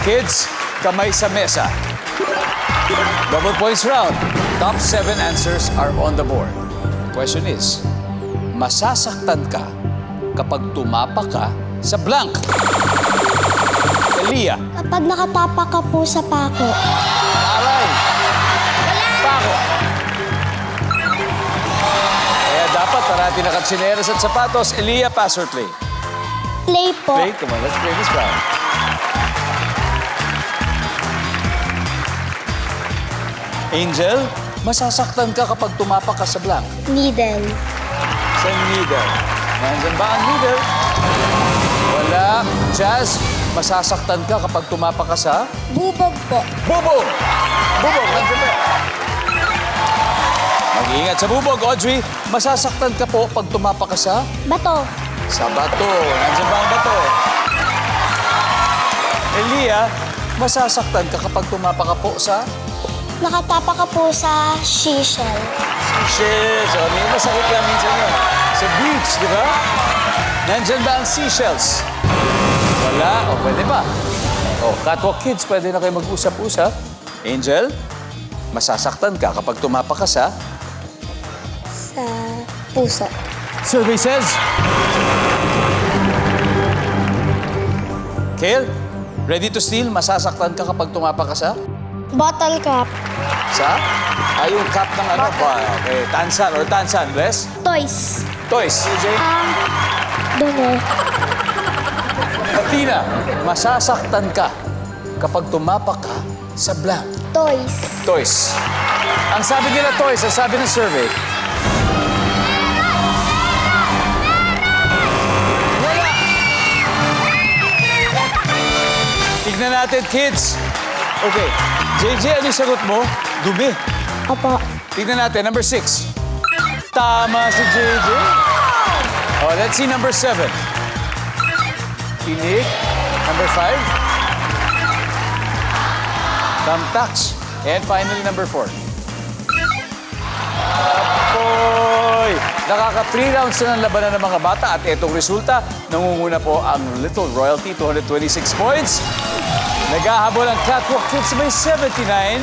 Kids, kamay sa mesa. Double points round. Top 7 answers are on the board. Question is, masasaktan ka kapag tumapa ka sa blank. Elia. Kapag nakatapa ka po sa pako. Aray. Pako. Kaya dapat parati nakatsineras at sapatos. Elia, pass or play? Play po. Play? Come on, let's play this round. Angel, masasaktan ka kapag tumapa ka sa blank. Needle. Sa needle. Nandyan ba ang needle? Wala. Jazz, masasaktan ka kapag tumapa ka sa Bubog po. bubog. Bubog, nandyan ba? Mag-iingat sa bubog. Audrey, masasaktan ka po pag tumapa ka sa Bato. bato. Nandyan ba ang bato? Elia, masasaktan ka kapag tumapa ka po sa Nakatapa ka po sa seashell. seashells. O, may masakit lang minsan yun. Sa beach, di ba? Nandyan ba ang seashells? Wala. O, pwede ba? O, Catwalk Kids, pwede na kayo mag-usap-usap. Angel, masasaktan ka kapag tumapa ka sa Sa puso. survey says. Kale, ready to steal? Masasaktan ka kapag tumapa ka sa? Bottle cap. Sa? Yung cup ng ano ba? Okay, tansan or tansan, Bless? Toys. Toys, CJ? Dungo. Athena, masasaktan ka kapag tumapak ka sa blank. Toys. Toys. Ang sabi nila toys, ang sabi ng survey. Wala! Tignan natin, kids. Okay. JJ, ano yung sagot mo? Dumi. Opo. Tignan natin, number 6. Tama si JJ. Oh, let's see number 7. Tinik. Number 5. Thumbtacks. And finally, number 4. Apoy! Nakaka-3 rounds na ng labanan ng mga bata at itong resulta, nangunguna po ang Little Royalty, 226 points. Naghahabol ang Catwalk Kids may 79.